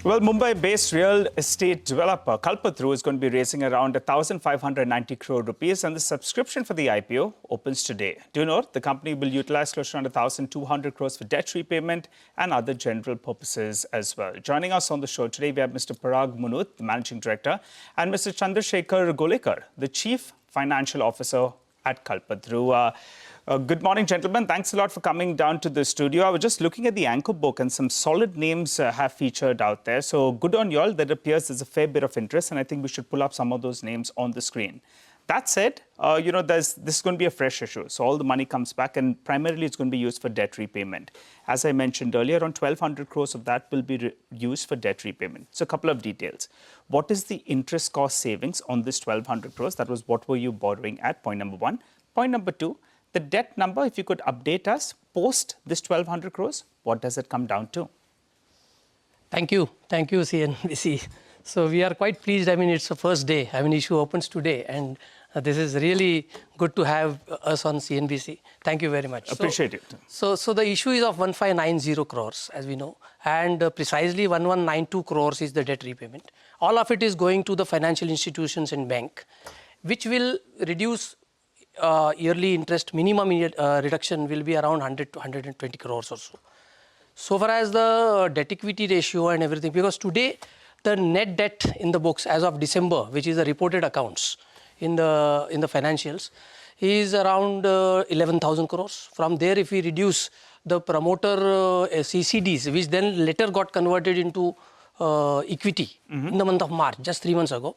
Well, Mumbai-based real estate developer Kalpataru is going to be raising around 1,590 crore rupees, and the subscription for the IPO opens today. Do you know the company will utilize close to around 1,200 crores for debt repayment and other general purposes as well. Joining us on the show today, we have Mr. Parag Munot, the managing director, and Mr. Chandrasekhar Golekar, the chief financial officer at Kalpataru. Good morning, gentlemen. Thanks a lot for coming down to the studio. I was just looking at the anchor book and some solid names have featured out there. So good on you all. That appears there's a fair bit of interest, and I think we should pull up some of those names on the screen. That said, this is going to be a fresh issue. So all the money comes back, and primarily it's going to be used for debt repayment. As I mentioned earlier, around 1,200 crores of that will be used for debt repayment. So a couple of details. What is the interest cost savings on this 1,200 crores? That was what were you borrowing at, point number one. Point number two, the debt number, if you could update us, post this 1,200 crores, what does it come down to? Thank you, CNBC. So we are quite pleased. I mean, it's the first day. I mean, issue opens today, and this is really good to have us on CNBC. Thank you very much. Appreciate it. So the issue is of 1,590 crores, as we know, and precisely 1,192 crores is the debt repayment. All of it is going to the financial institutions and bank, which will reduce yearly interest. Minimum reduction will be around 100 to 120 crores or so. So far as the debt equity ratio and everything, because today the net debt in the books as of December, which is the reported accounts in the financials, is around 11,000 crores. From there, if we reduce the promoter CCDs, which then later got converted into equity in the month of March, just 3 months ago,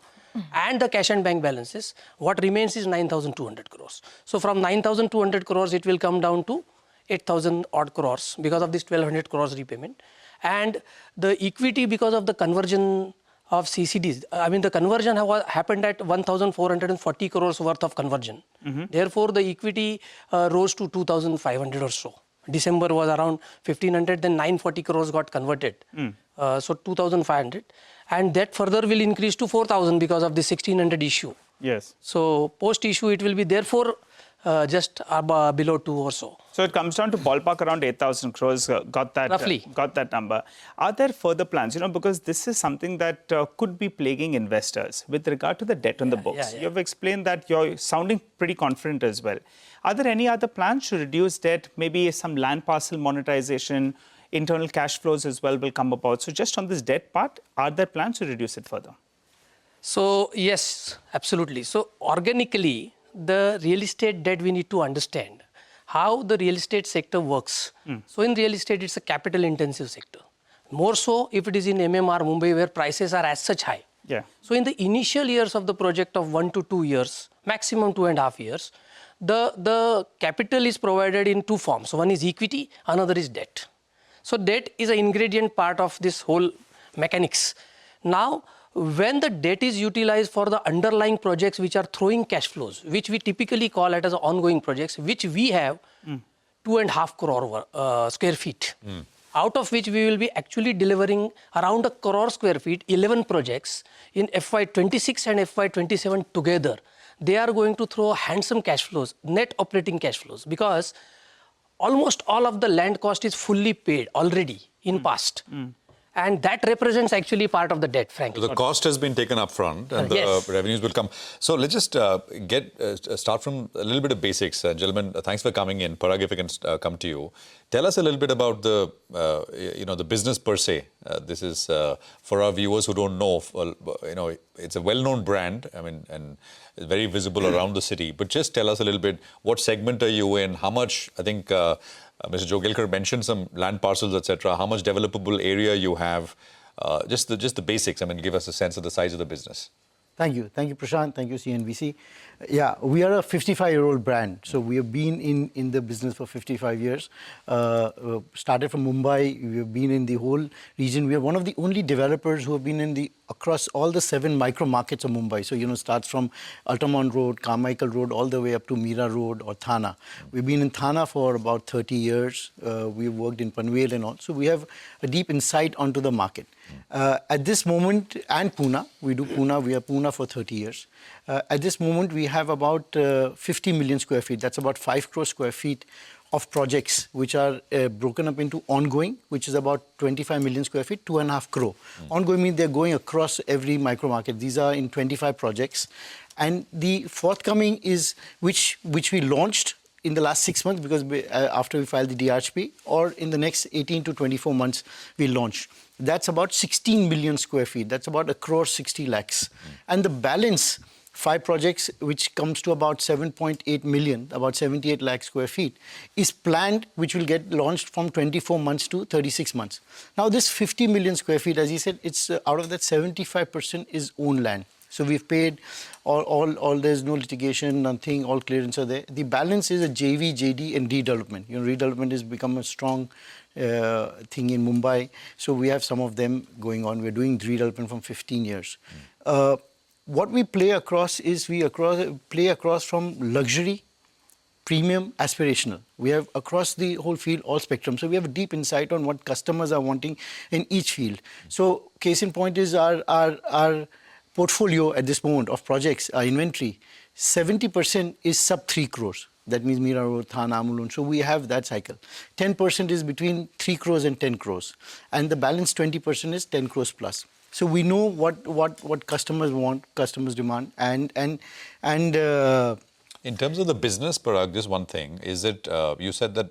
and the cash and bank balances, what remains is 9,200 crores. So from 9,200 crores, it will come down to 8,000 odd crores because of this 1,200 crores repayment. And the equity, because of the conversion of CCDs, I mean, the conversion happened at 1,440 crores worth of conversion. Therefore, the equity rose to 2,500 or so. December was around 1,500, then 940 crores got converted. So 2,500. And that further will increase to 4,000 because of the 1,600 issue. Yes. So post-issue, it will be therefore just below 2 or so. So it comes down to ballpark around 8,000 crores. Got that? Roughly. Got that number. Are there further plans? Because this is something that could be plaguing investors with regard to the debt on the books. You have explained that you're sounding pretty confident as well. Are there any other plans to reduce debt? Maybe some land parcel monetization, internal cash flows as well will come about. So just on this debt part, are there plans to reduce it further? So yes, absolutely. So organically, the real estate debt, we need to understand how the real estate sector works. So in real estate, it's a capital intensive sector. More so if it is in MMR Mumbai, where prices are as such high. Yeah. So in the initial years of the project of 1 to 2 years, maximum 2.5 years, the capital is provided in two forms. One is equity, another is debt. So debt is an ingredient part of this whole mechanics. Now, when the debt is utilized for the underlying projects which are throwing cash flows, which we typically call it as ongoing projects, which we have 2.5 crore square feet, out of which we will be actually delivering around 1 crore square feet, 11 projects in FY26 and FY27 together. They are going to throw handsome cash flows, net operating cash flows, because almost all of the land cost is fully paid already in past. And that represents actually part of the debt, frankly. So the cost has been taken up front and the revenues will come. So let's just start from a little bit of basics. Gentlemen, thanks for coming in. Parag, if I can come to you. Tell us a little bit about the, the business per se. This is, for our viewers who don't know, it's a well-known brand, I mean, and it's very visible around the city. But just tell us a little bit, what segment are you in? How much, I think, Mr. Jogelkar mentioned some land parcels, etc. How much developable area you have? Just the basics. I mean, give us a sense of the size of the business. Thank you, Prashant. Thank you, CNBC. Yeah, we are a 55-year-old brand, so we have been in the business for 55 years. Started from Mumbai. We have been in the whole region. We are one of the only developers who have been across all the 7 micro markets of Mumbai. So starts from Altamont Road, Carmichael Road, all the way up to Mira Road or Thana. We've been in Thana for about 30 years. We've worked in Panvel and all. So we have a deep insight onto the market. At this moment, and Pune, we do Pune. We are Pune for 30 years. At this moment, we have about 50 million square feet. That's about 5 crore square feet of projects which are broken up into ongoing, which is about 25 million square feet, 2.5 crore. Ongoing means they're going across every micro market. These are in 25 projects. And the forthcoming is which we launched in the last 6 months, because after we filed the DRHP, or in the next 18 to 24 months we launch. That's about 16 million square feet. That's about 1.60 crore. And the balance, 5 projects, which comes to about 7.8 million, about 78 lakh square feet, is planned, which will get launched from 24 months to 36 months. Now, this 50 million square feet, as he said, it's out of that 75% is own land. So we've paid all there's no litigation, nothing, all clearance are there. The balance is a JV, JD, and redevelopment. Redevelopment has become a strong thing in Mumbai. So we have some of them going on. We're doing redevelopment from 15 years. What we play across is play across from luxury, premium, aspirational. We have across the whole field, all spectrum. So we have a deep insight on what customers are wanting in each field. So case in point is our portfolio at this moment of projects, our inventory, 70% is sub 3 crores. That means Mira Road, Thana, Mulund. So we have that cycle. 10% is between 3 crores and 10 crores. And the balance 20% is 10 crores plus. So we know what customers want, customers demand, and in terms of the business, Parag, just one thing is it. You said that.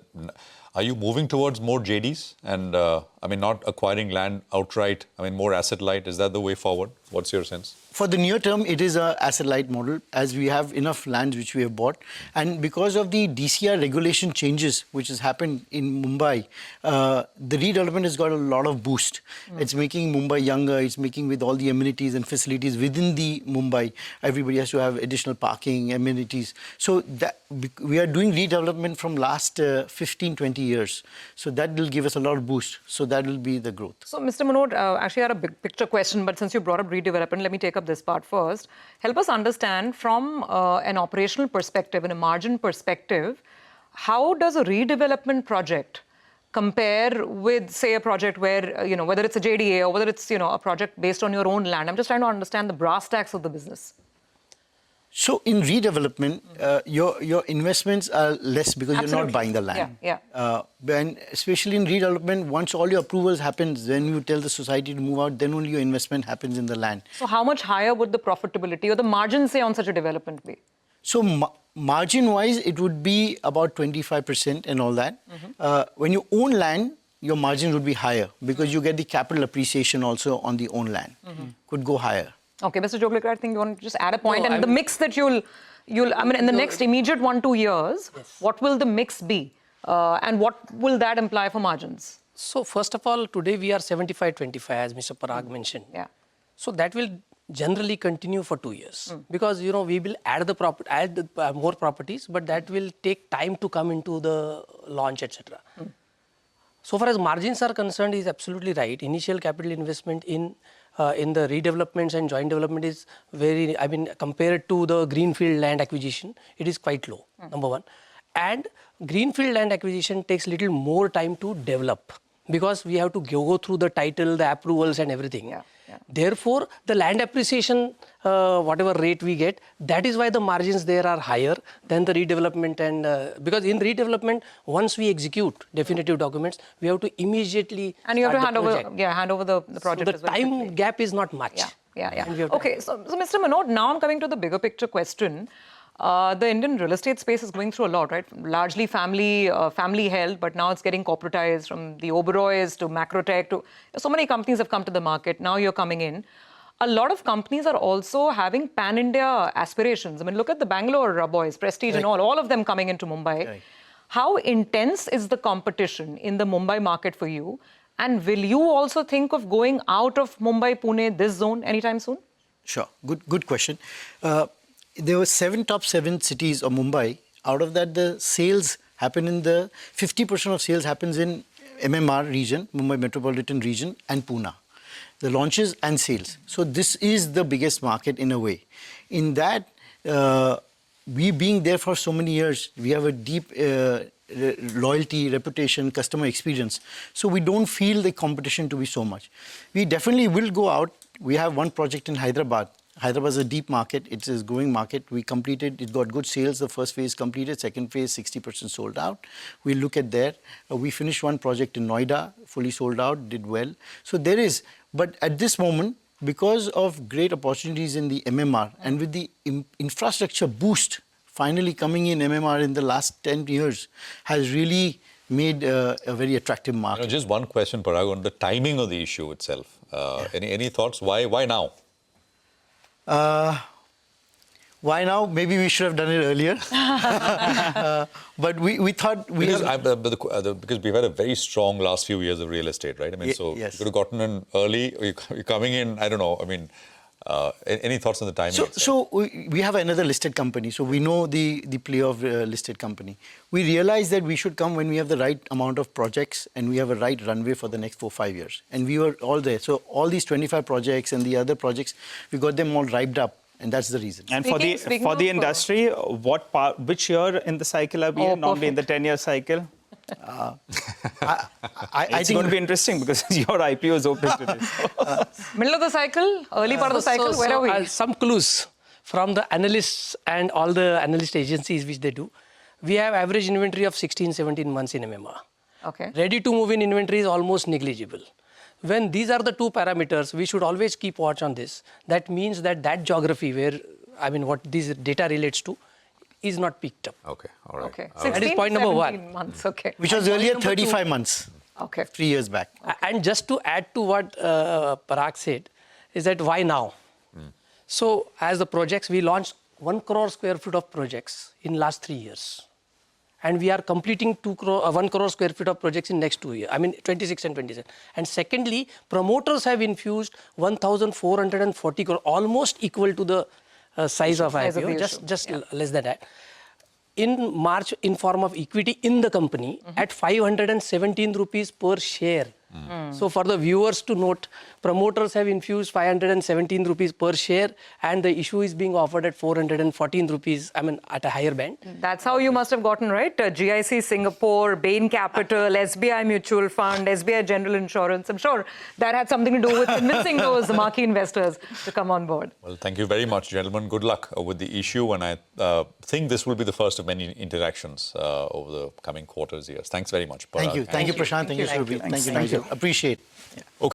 Are you moving towards more JDs and not acquiring land outright? More asset light. Is that the way forward? What's your sense? For the near term, it is a asset light model, as we have enough lands which we have bought. And because of the DCR regulation changes which has happened in Mumbai, the redevelopment has got a lot of boost. It's making Mumbai younger. It's making with all the amenities and facilities within the Mumbai. Everybody has to have additional parking, amenities. So that, we are doing redevelopment from last 15, 20 years. So that will give us a lot of boost. So that will be the growth. So Mr. Manoj, actually I had a big picture question, but since you brought up redevelopment, let me take up this part first. Help us understand from an operational perspective and a margin perspective, how does a redevelopment project compare with, say, a project where, whether it's a JDA or whether it's, a project based on your own land? I'm just trying to understand the brass tacks of the business. So in redevelopment, your investments are less because Absolutely. You're not buying the land. Yeah. And especially in redevelopment, once all your approvals happens, then you tell the society to move out, then only your investment happens in the land. So how much higher would the profitability or the margin, say, on such a development be? So margin-wise, it would be about 25% and all that. When you own land, your margin would be higher because you get the capital appreciation also on the own land. Could go higher. Okay, Mr. Joglekar, I think you want to just add a point. No, and the mix that you'll in the next immediate 1-2 years, yes. What will the mix be? And what will that imply for margins? So first of all, today we are 75-25, as Mr. Parag mentioned. Yeah. So that will generally continue for 2 years because, we will add more properties, but that will take time to come into the launch, etc. So far as margins are concerned, he is absolutely right. Initial capital investment in the redevelopments and joint development is very, compared to the greenfield land acquisition, it is quite low, number one. And greenfield land acquisition takes little more time to develop because we have to go through the title, the approvals and everything. Yeah. Therefore, the land appreciation, whatever rate we get, that is why the margins there are higher than the redevelopment. And because in redevelopment, once we execute definitive documents, we have to immediately and you have to hand over the project. So the time gap is not much. Yeah. Okay, so Mr. Manoj, now I'm coming to the bigger picture question. The Indian real estate space is going through a lot, right? Largely family held, but now it's getting corporatized, from the Oberois to Macrotech to so many companies have come to the market. Now you're coming in. A lot of companies are also having pan-India aspirations. Look at the Bangalore boys, Prestige and all of them coming into Mumbai. Right. How intense is the competition in the Mumbai market for you? And will you also think of going out of Mumbai, Pune, this zone anytime soon? Sure. Good question. There were top 7 cities of Mumbai. Out of that, the sales happen in 50% of sales happens in MMR region, Mumbai Metropolitan Region, and Pune. The launches and sales. So this is the biggest market in a way. In that, we being there for so many years, we have a deep loyalty, reputation, customer experience. So we don't feel the competition to be so much. We definitely will go out. We have one project in Hyderabad. Hyderabad is a deep market. It's a growing market. We completed, it got good sales. The first phase completed, second phase 60% sold out. We look at that. We finished one project in Noida, fully sold out, did well. So there is, but at this moment, because of great opportunities in the MMR and with the infrastructure boost finally coming in MMR in the last 10 years has really made a very attractive market. Just one question, Parag, on the timing of the issue itself. Any thoughts? Why now? Why now? Maybe we should have done it earlier. But we thought... Because we've had a very strong last few years of real estate, right? I mean, so yes. you could have gotten in early, or you're coming in, I don't know, I mean, any thoughts on the timing? So we have another listed company, so we know the play of listed company. We realized that we should come when we have the right amount of projects and we have a right runway for the next 4-5 years. And we were all there. So all these 25 projects and the other projects, we got them all ripe up. And that's the reason. And Speaking for the of, industry, which year in the cycle are we in? Normally in the 10-year cycle? It's going to be interesting because your IPO is open today. Middle of the cycle, early part of the cycle, where are we? Some clues from the analysts and all the analyst agencies which they do. We have average inventory of 16-17 months in MMR. Okay. Ready to move in inventory is almost negligible. When these are the two parameters, we should always keep watch on this. That means that geography where, I mean, what this data relates to is not picked up. Okay, all right. Okay. That is point number 17 months, okay. Which was earlier 35 months. Okay. 3 years back. And just to add to what Parag said, is that why now? So as the projects, we launched 1 crore square foot of projects in last 3 years. And we are completing 1 crore square feet of projects in next 2 years. I mean, 26 and 27. And secondly, promoters have infused 1,440 crore, almost equal to the size of IPO, just less than that. In March, in form of equity in the company at 517 rupees per share. So for the viewers to note, promoters have infused 517 rupees per share and the issue is being offered at 414 rupees, I mean, at a higher band. That's how you must have gotten, right? GIC Singapore, Bain Capital, SBI Mutual Fund, SBI General Insurance. I'm sure that had something to do with convincing those marquee investors to come on board. Well, thank you very much, gentlemen. Good luck with the issue. And I think this will be the first of many interactions over the coming quarters, years. Thanks very much, Parag. Thank you. Thank you, Prashant. Thank you, Surabhi. Thank you. Appreciate it. Okay.